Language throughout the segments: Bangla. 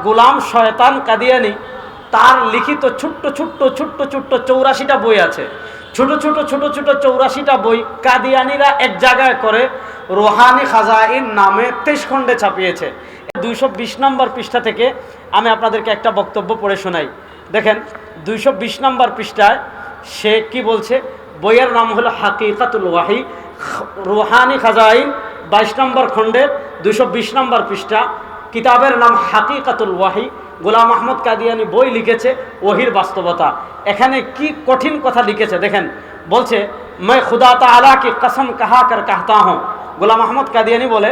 গোলাম শয়তান কাদিয়ানি, তার লিখিত ছোট্ট ছোট্ট ছোট্ট ছোট্ট 84টা বই আছে। ছোট ছোট ছোট ছোট 84টা বই কাদিয়ানিরা এক জায়গায় করে রুহানি খাজাইন নামে 23 খণ্ডে ছাপিয়েছে। 220 নম্বর পৃষ্ঠা থেকে আমি আপনাদেরকে একটা বক্তব্য পড়ে শোনাই। দেখেন 220 নম্বর পৃষ্ঠায় সে কি বলছে। বইয়ের নাম হলো হাকিকাতুল ওয়াহি, রুহানি খাজাইন, 22 নম্বর খণ্ডের 220 নম্বর পৃষ্ঠা। কিতাবের নাম হাকিকাতুল ওয়াহি। গোলাম আহমদ কাদিয়ানি বই লিখেছে ওহির বাস্তবতা। এখানে কি কঠিন কথা লিখেছে দেখেন। বলছে मैं खुदा ताला की कसम कहा कर कहता हूँ। গোলাম আহমদ কাদিয়ানি বলে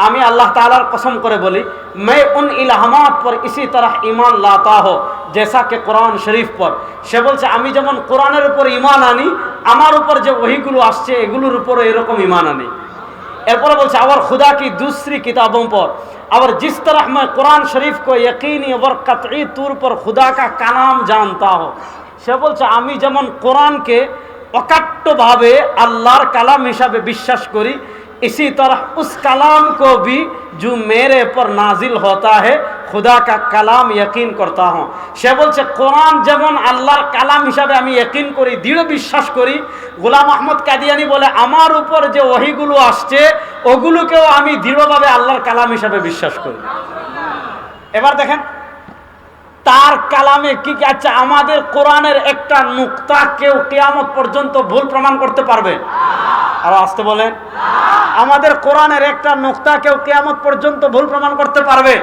আমি আল্লাহ তাআলার কসম করে বলি, मैं उन इल्हामात पर इसी तरह ईमान लाता हो जैसा कि कुरान शरीफ पर। সে বলছে আমি যেমন কোরআনের উপর ঈমান আনি, আমার উপর যে ওহিগুলো আসছে এগুলোর উপর এরকম ঈমান আনি। এরপরে বলছে और खुदा की दूसरी किताबों पर और जिस तरह मैं कुरान शरीफ को यकीनी और कतई तौर पर खुदा का कलाम जानता हो। সে বলছে আমি যেমন কোরআনকে অকাট্যভাবে আল্লাহর কালাম হিসাবে বিশ্বাস করি, इसी तरह उस कलाम को भी जो मेरे पर नाजिल होता है खुदा का कलाम यकीन करता हूँ। সে বলছে কোরআন যেমন আল্লাহর কালাম হিসাবে আমি यकीन করি, দৃঢ় বিশ্বাস করি। গোলাম আহমদ কাদিয়ানি বলে আমার উপর যে ওহিগুলো আসছে ওগুলোকেও আমি দৃঢ়ভাবে আল্লাহর কালাম হিসাবে বিশ্বাস করি। এবার দেখেন তার কালামে কি কি। আচ্ছা, আমাদের কোরআনের একটা নুকতা কেউ কিয়ামত পর্যন্ত ভুল প্রমাণ করতে পারবে? আর আসতে বলেন, আমাদের কোরআনের একটা নুকতা কেউ কিয়ামত পর্যন্ত ভুল প্রমাণ করতে পারবে?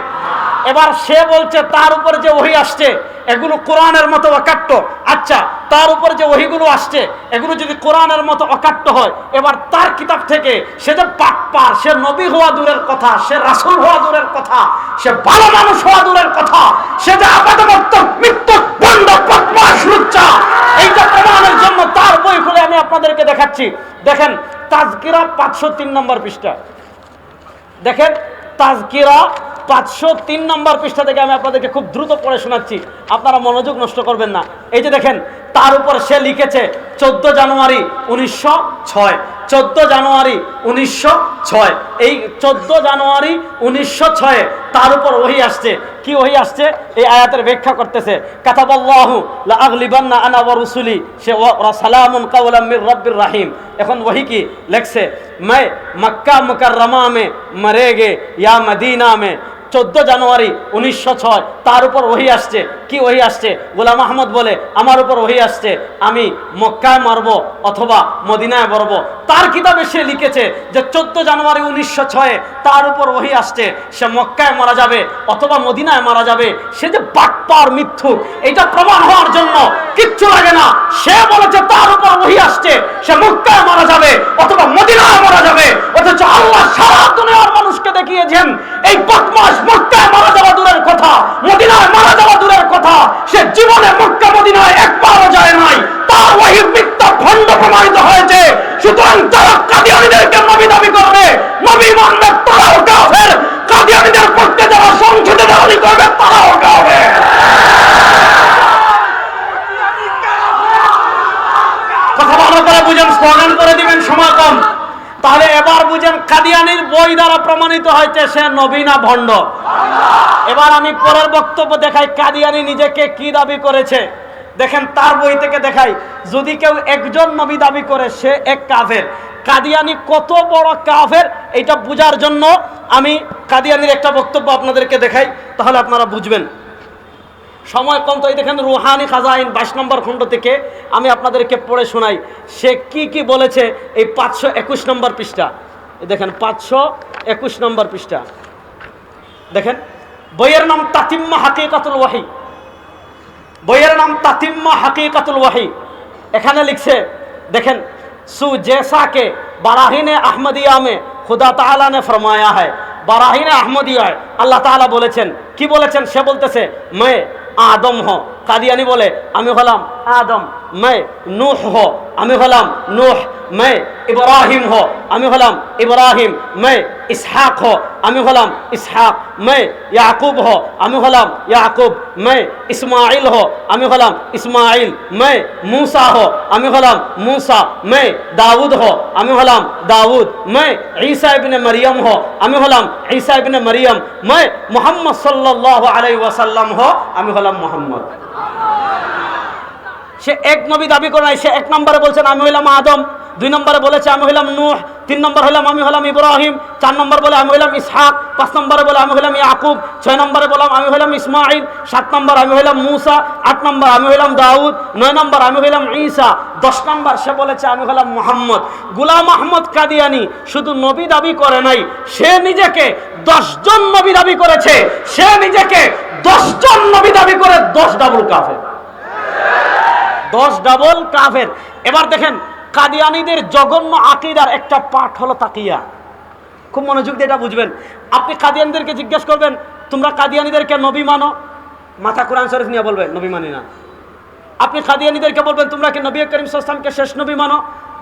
এবার সে বলছে তার উপর যে ওহী আসছে এগুলো কোরআনের মতো অকাট্য। আচ্ছা, তার উপর যে ওহীগুলো আসছে এগুলো যদি কোরআনের মতো অকাট্য হয়, এবার তার কিতাব থেকে সে যে বাটপার, সে নবী হওয়া দূরের কথা, সে রাসূল হওয়া দূরের কথা, সে ভালো মানুষ হওয়া দূরের কথা, সে যে আপাতত মৃত্যু বন্ধ বদমাশ লুচ্চা, এইটা প্রমাণের জন্য তার বই খুলে আমি আপনাদেরকে দেখাচ্ছি। দেখেন তাজকিরা 503 নম্বর পৃষ্ঠা। দেখেন তাজকিরা 503 নম্বর পৃষ্ঠা থেকে আমি আপনাদেরকে খুব দ্রুত পড়ে শোনাচ্ছি, আপনারা মনোযোগ নষ্ট করবেন না। এই যে দেখেন তার উপর সে লিখেছে 14 জানুয়ারি 1906, 14 জানুয়ারি 1906। এই 14 জানুয়ারি 1906 তার উপর ওহী আসছে। কি ওহী আসছে? এই আয়াতের ব্যাখ্যা করতেছে কাতাবাল্লাহু লা আগলিবান্না আনা ওয়া রুসুলি, সে ওয়া সালামুন কাওলাম মির রাব্বির রাহিম। এখন ওহী কি লেখছে? मैं मक्का मुकर्रमा में मरेगे या मदीना में। 14 জানুয়ারি 1906 তার উপর ওহী আসছে। কি ওহী আসছে? গোলাম আহমদ বলে আমার উপর ওহী আসছে আমি মক্কায় মরব অথবা মদিনায় মরব। তার কিতাবে সে লিখেছে যে 14 জানুয়ারি 1906 তার উপর ওহী আসছে, সে মক্কায় মারা যাবে অথবা মদিনায় মারা যাবে। সে যে বাটপার মিথ্যুক, এটা প্রমাণ হওয়ার জন্য কিচ্ছু লাগে না। সে বলেছে তার উপর ওহী আসছে, সে মক্কায় মারা যাবে অথবা মদিনায় মারা যাবে, অথচ আল্লাহ সারা দুনিয়ার মানুষকে দেখিয়েছেন এই বদমাশ মক্কায় মারা যাওয়া দূরের কথা, মদিনায় মারা যাওয়া দূরের কথা, সে জীবনে মক্কা মদিনায় একবারও যায় নাই। তার ওহী মিথ্যা ভণ্ড প্রমাণিত হয়েছে। সুতরাং যারা কাদিয়ানীদেরকে নবী দাবি করবে, নবী মানবে, তারাও কাফের। কাদিয়ানীদের পক্ষে যারা সংসদে দাবি করবে তারাও কাফের। কথা ভালো করে বুঝেন, স্লোগান করে দিবেন, সময় কম। তাহলে এবার বুঝেন কাদিয়ানীর বই দ্বারা প্রমাণিত হয়েছে সে নবী না ভণ্ড। এবার আমি পরের বক্তব্য দেখাই কাদিয়ানী নিজেকে কি দাবি করেছে। দেখেন তার বই থেকে দেখাই, যদি কেউ একজন নবী দাবি করে সে এক কাফের। কাদিয়ানী কত বড় কাফের এটা বোঝার জন্য আমি কাদিয়ানীর একটা বক্তব্য আপনাদেরকে দেখাই, তাহলে আপনারা বুঝবেন। সময় কম তো এই দেখেন রুহানি খাজাইন 22 নম্বর খণ্ড থেকে আমি আপনাদেরকে পড়ে শোনাই সে কি কি বলেছে। এই 521 নম্বর পৃষ্ঠা, এই দেখেন 521 নম্বর পৃষ্ঠা। দেখেন বইয়ের নাম তাতিম্মা হাকিকাতুল ওয়াহি, বইয়ের নাম তাতিম্মা হাকিকাতুল ওয়াহি। এখানে লিখছে দেখেন सु जैसा के बाराहीन अहमदिया में खुदा ताला ने फरमाया है। बाराहीन अहमदिया अल्लाह ताला बोलेছেন কি বলেছেন? সে বলতেছে मैं आदम हो। কাদিয়ানি বলে আমি হলাম আদম। मैं नूह हो, আমি হলাম নূহ, मैं इब्राहिम हो, আমি হলাম ইব্রাহিম, मैं इसहाक हो, আমি হলাম इसहाक, मैं याकूब हो, আমি হলাম याकूब, मैं इस्माइल हो, আমি হলাম इस्माइल, मैं मूसा हो, আমি হলাম मूसा, मैं दाऊद हो, আমি হলাম दाऊद, मैं ईसा इब्ने मरियम हो, আমি হলাম ईसा इब्ने मरियम, मैं मोहम्मद सल्लल्लाहु अलैहि वसल्लम हो, আমি হলাম মোহাম্মদ। সে এক নবী দাবি করে নাই। সে এক নম্বরে বলছেন আমি হইলাম আদম, 2 নম্বরে বলেছে আমি হইলাম নূহ, 3 নম্বর হইলাম আমি হলাম ইব্রাহিম, 4 নম্বর বলে আমি হইলাম ইসহাক, 5 নম্বরে বলে আমি হইলাম ইয়াকুব, 6 নম্বরে বললাম আমি হইলাম ইসমাইল, 7 নম্বর আমি হইলাম মূসা, 8 নম্বর আমি হইলাম দাউদ, 9 নম্বর আমি হইলাম ঈসা, 10 নম্বর সে বলেছে আমি হলাম মুহাম্মদ। গোলাম আহমদ কাদিয়ানী শুধু নবী দাবি করে নাই, সে নিজেকে 10 জন নবী দাবি করেছে। সে নিজেকে 10 জন নবী দাবি করে 10 ডাবল কাফের, 10 ডাবল কাফের। এবার দেখেন কাদিয়ানীদের জঘন্য আকীদার একটা পাঠ হলো তাকিয়া। খুব মনোযোগ দিয়ে এটা বুঝবেন। আপনি কাদিয়ানীদেরকে জিজ্ঞেস করবেন তোমরা কাদিয়ানীদেরকে নবী মানো, মাথা কোরআন শরীফ নিয়ে বলবে নবী মানি না। আপনি কাদিয়ানীদেরকে বলবেন তোমরা কি নবী করিম সাল্লাল্লাহু আলাইহি ওয়াসাল্লামকে শেষ নবী মানো,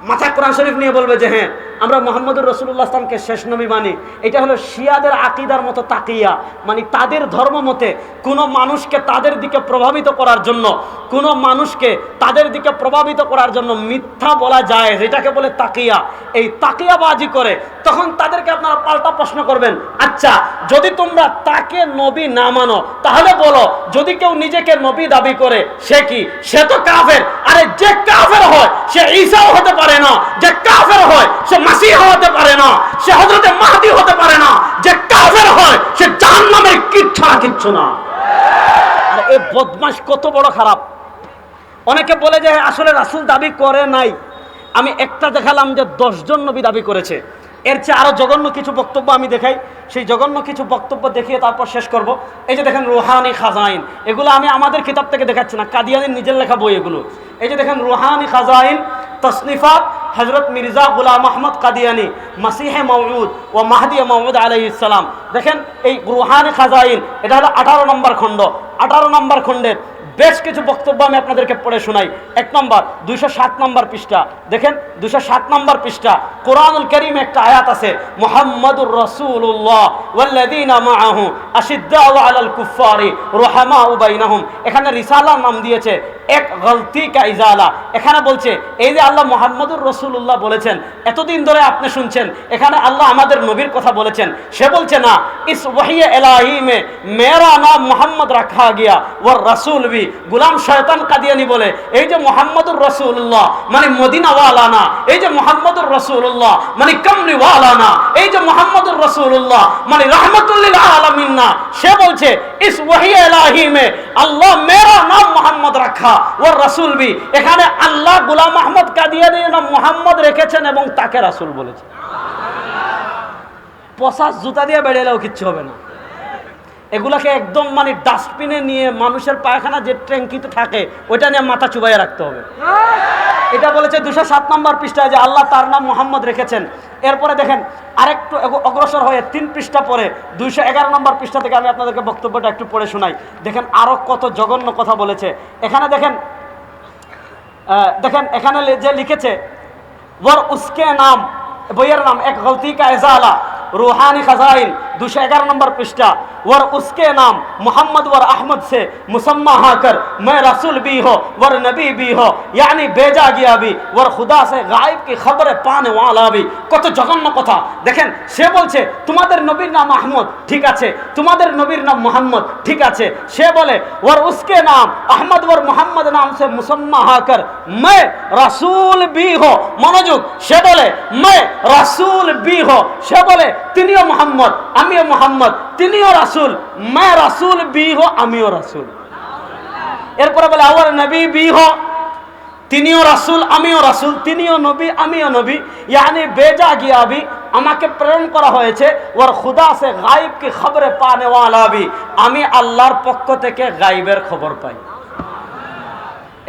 মাথা কোরআন শরীফ নিয়ে বলবে যে হ্যাঁ আমরা মুহাম্মদুর রাসূলুল্লাহ সাল্লাল্লাহু আলাইহি ওয়াসাল্লামকে শেষ নবী মানি। এটা হলো শিয়াদের আকীদার মতো তাকিয়া, মানে তাদের ধর্ম মতে কোনো মানুষকে তাদের দিকে প্রভাবিত করার জন্য, কোনো মানুষকে তাদের দিকে প্রভাবিত করার জন্য মিথ্যা বলা যায়, যেটাকে বলে তাকিয়া। এই তাকিয়াবাজি করে তখন তাদেরকে আপনারা পাল্টা প্রশ্ন করবেন, আচ্ছা যদি তোমরা তাকে নবী না মানো তাহলে বলো যদি কেউ নিজেকে নবী দাবি করে সে কি? সে তো কাফের। আরে যে কাফের হয় সে ঈসাও হতে পারে না, যে কাফের হয় সে মাসিহ হতে পারে না, সে হযরতে মাহদী হতে পারে না, যে কাফের হয় সে জাহান্নামের কিচ্ছু না। আর এই বদমাশ কত বড় খারাপ। অনেকে বলে যে আসলে রাসূল দাবি করে নাই। আমি একটা দেখালাম যে 10 জন নবী দাবি করেছে। এর চেয়ে আরো জঘন্য কিছু বক্তব্য আমি দেখাই, সেই জঘন্য কিছু বক্তব্য দেখিয়ে তারপর শেষ করব। এই যে দেখেন রুহানি খাজাইন, এগুলো আমি আমাদের কিতাব থেকে দেখাচ্ছি না, কাদিয়ানীর নিজের লেখা বই এগুলো। এই যে দেখেন রুহানি খাজাইন তসনিফাত হযরত মির্জা গোলাম আহমদ কাদিয়ানী মাসিহে মওউদ ও মাহদি মওউদ আলাইহিস সালাম। দেখেন এই রুহানি খাজাইন, এটা হলো 18 নম্বর খণ্ড। 18 নম্বর খণ্ডের বেশ কিছু বক্তব্য আমি আপনাদেরকে পড়ে শোনাই। 1 নম্বর 207 নম্বর পৃষ্ঠা দেখেন, 207 নম্বর পৃষ্ঠা কোরআনুল কারীমে একটা আয়াত আছে, মুহাম্মাদুর রাসূলুল্লাহ ওয়াল্লাযীনা মাআহু আশিদ্দাউ আলাল কুফফারি রুহামাউ বাইনাহুম। এখানে রিসালার নাম দিয়েছে এক গলতি কা ইজালা। এখানে বলছে এই যে আল্লাহ মুহাম্মাদুর রাসূলুল্লাহ বলেছেন, এতদিন ধরে আপনি শুনছেন এখানে আল্লাহ আমাদের নবীর কথা বলেছেন। সে বলছে না, ইস ওয়াহি ইলাহি মে মেরা নাম মুহাম্মদ রাখা গিয়া ওয়ার রাসূল ভি। গোলাম শয়তান কাদিয়ানী বলে এই যে মুহাম্মাদুর রাসূলুল্লাহ মানে মদিনাওয়ালা না, এই যে মুহাম্মাদুর রাসূলুল্লাহ মানে কামলিওয়ালা না, এই যে মুহাম্মাদুর রাসূলুল্লাহ মানে রাহমাতুল লিল আলামিন না। সে বলছে ইস ওয়াহি ইলাহি মে আল্লাহ মেরা নাম মুহাম্মদ রাখা ওয়ার রাসূল ভি। এখানে আল্লাহ গোলাম আহমদ কাদিয়ানীর নাম মুহাম্মদ রেখেছেন এবং তাকে রাসূল বলেছেন। পচাস জুতা দিয়ে বেড়েলেও কিচ্ছু হবে না। এগুলাকে একদম মানে ডাস্টবিনে নিয়ে মানুষের পায়খানা যে ট্যাঙ্কিতে থাকে ওইটা নিয়ে মাথা চুবাইয়ে রাখতে হবে। এটা বলেছে 207 নম্বর পৃষ্ঠায় যে আল্লাহ তার নাম মুহাম্মদ রেখেছেন। এরপরে দেখেন আরেকটু অগ্রসর হয়ে 3 পৃষ্ঠা পরে 211 নম্বর পৃষ্ঠা থেকে আমি আপনাদেরকে বক্তব্যটা একটু পড়ে শোনাই। দেখেন আরো কত জঘন্য কথা বলেছে। এখানে দেখেন দেখেন এখানে যে লিখেছে ওয়ার উসকে নাম, বইয়ের নাম এক গলতি কা ইজালা रूहानी खजाइन 211 नंबर पृष्ठा। वर उसके नाम मोहम्मद वर अहमद से मुसम्मा हाकर मैं रसूल भी हो वर नबी भी हो, यानी भेजा गया भी वर खुदा से गायब की खबर पाने वाला भी। কত জঘন্য কথা দেখেন। সে বলছে তোমাদের নবীর নাম আহমদ, ঠিক আছে, তোমাদের নবীর নাম মোহাম্মদ, ঠিক আছে। সে বলে ওর উসকে নাম আহমদ ওর মোহাম্মদ নাম से मुसम्मा हाकर मैं रसूल भी हो। মনোযোগ, সে বলে मैं रसूल भी हो। সে বলে তিনিও মোহাম্মদ আমিও মোহাম্মদ, তিনিও রাসূল मैं रसूल भी हो আমিও রাসূল। এরপরে বলে और नबी भी हो, তিনিও রাসূল আমিও রাসূল, তিনিও নবী আমিও নবী, यानी भेजा गया भी আমাকে প্রেরণ করা হয়েছে, ওর খুদা সে গায়ব কি খবরে পানে ওয়ালা भी আমি আল্লাহর পক্ষ থেকে গায়বের খবর পাই।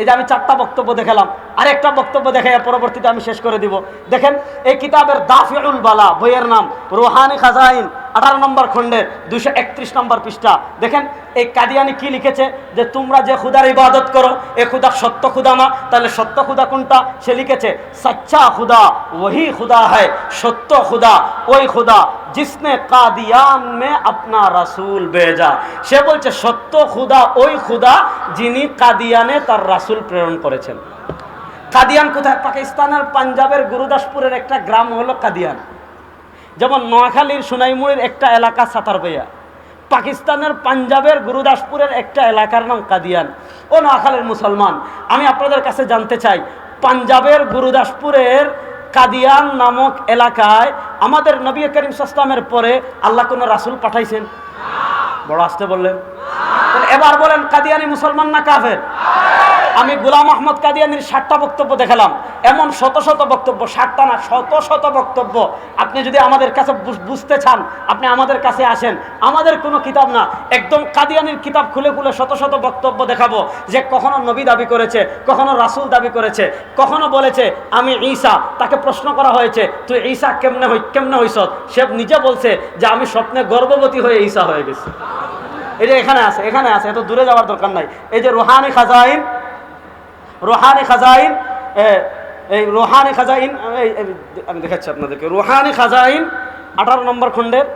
এই যে আমি 4টা বক্তব্য দেখালাম, আরেকটা বক্তব্য দেখাই পরবর্তীতে আমি শেষ করে দিব। দেখেন এই কিতাবের দাফিউল বালা বইয়ের নাম রুহানি খাজাইন 18 নম্বর খণ্ডের 231 নম্বর পৃষ্ঠা দেখেন এই কাদিয়ানি কি লিখেছে যে তোমরা যে খুদার ইবাদত করো এ খুদা সত্য খুদা না। তাহলে সত্য খুদা কোনটা? সে লিখেছে সচ্চা খুদা वही खुदा है, সত্য খুদা ওই খুদা जिसने কাদিয়ান में अपना रसूल भेजा। সে বলছে সত্য খুদা ওই খুদা যিনি কাদিয়ানে তার রাসূল প্রেরণ করেছেন। কাদিয়ান কোথায়? পাকিস্তানের পাঞ্জাবের গুরুদাসপুরের একটা গ্রাম হলো কাদিয়ান। যেমন নোয়াখালীর সোনাইমুড়ির একটা এলাকা সাতারবাইয়া, পাকিস্তানের পাঞ্জাবের গুরুদাসপুরের একটা এলাকার নাম কাদিয়ান। ও নোয়াখালীর মুসলমান, আমি আপনাদের কাছে জানতে চাই, পাঞ্জাবের গুরুদাসপুরের কাদিয়ান নামক এলাকায় আমাদের নবী করিম সাল্লাল্লাহু আলাইহি ওয়াসাল্লামের পরে আল্লাহ কোন রাসূল পাঠাইছেন? বড় আসতে বললেন। এবার বলেন কাদিয়ানি মুসলমান না কাফের? আমি গোলাম আহমদ কাদিয়ানির 60টা বক্তব্য দেখালাম, এমন শত শত বক্তব্য, 60টা না শত শত বক্তব্য। আপনি যদি আমাদের কাছে বুঝতে চান আপনি আমাদের কাছে আসেন, আমাদের কোনো কিতাব না, একদম কাদিয়ানির কিতাব খুলে খুলে শত শত বক্তব্য দেখাবো যে কখনো নবী দাবি করেছে, কখনো রাসূল দাবি করেছে, কখনো বলেছে আমি ঈসা। তাকে প্রশ্ন করা হয়েছে তুই ঈসা কেমনে হইছ? সে নিজে বলছে যে আমি স্বপ্নে গর্ভবতী হয়ে ঈসা হয়ে গেছি। এই যে এখানে আছে, এখানে আছে, এত দূরে যাওয়ার দরকার নাই। এই যে রুহানি খাজাইন, এই রুহানি খাজাইন আমি দেখাচ্ছি আপনাদেরকে। রুহানি খাজাইন 18 নম্বর খণ্ডের,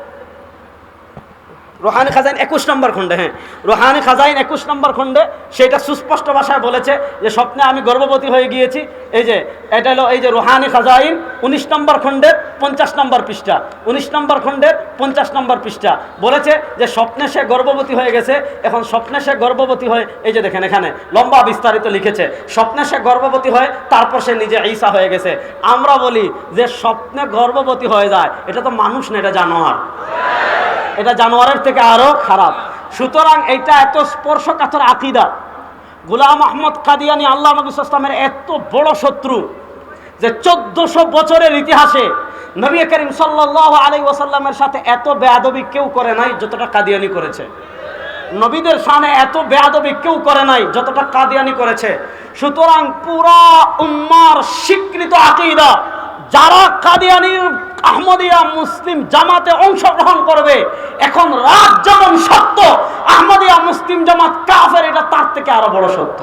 রুহানি খাজাইন 21 নম্বর খণ্ডে, হ্যাঁ রুহানি খাজাইন 21 নম্বর খণ্ডে সেটা সুস্পষ্ট ভাষায় বলেছে যে স্বপ্নে আমি গর্ভবতী হয়ে গিয়েছি। এই যে এটা হলো এই যে রুহানি খাজাইন 19 নম্বর খণ্ডের 50 নম্বর পৃষ্ঠা, 19 নম্বর খণ্ডের 50 নম্বর পৃষ্ঠা বলেছে যে স্বপ্নে সে গর্ভবতী হয়ে গেছে। এখন স্বপ্নে সে গর্ভবতী হয়ে, এই যে দেখেন এখানে লম্বা বিস্তারিত লিখেছে, স্বপ্নে সে গর্ভবতী হয় তারপর সে নিজে ঈসা হয়ে গেছে। আমরা বলি যে স্বপ্নে গর্ভবতী হয়ে যায়, এটা তো মানুষ না, এটা জানোয়ার, এটা জানোয়ারের থেকে আরো খারাপ। সুতরাং এইটা এত স্পর্শকাতর আকীদা। গোলাম আহমদ কাদিয়ানি আল্লাহ নবী সাল্লাল্লাহু আলাইহি ওয়াসাল্লামের এত বড় শত্রু যে 1400 বছরের ইতিহাসে নবী করিম সাল্লাল্লাহু আলাইহি ওয়াসাল্লামের সাথে এত বেয়াদবি কেউ করে নাই যতটা কাদিয়ানি করেছে। নবীদের শানে এত বেয়াদবি কেউ করে নাই যতটা কাদিয়ানি করেছে। সুতরাং পুরা উম্মার স্বীকৃত আকীদা, যারা কাদিয়ানির আহমদিয়া মুসলিম জামাতে অংশগ্রহণ করবে, এখন রাত যেমন সত্য আহমদিয়া মুসলিম জামাত কাফের, এটা তার থেকে আরো বড় সত্য।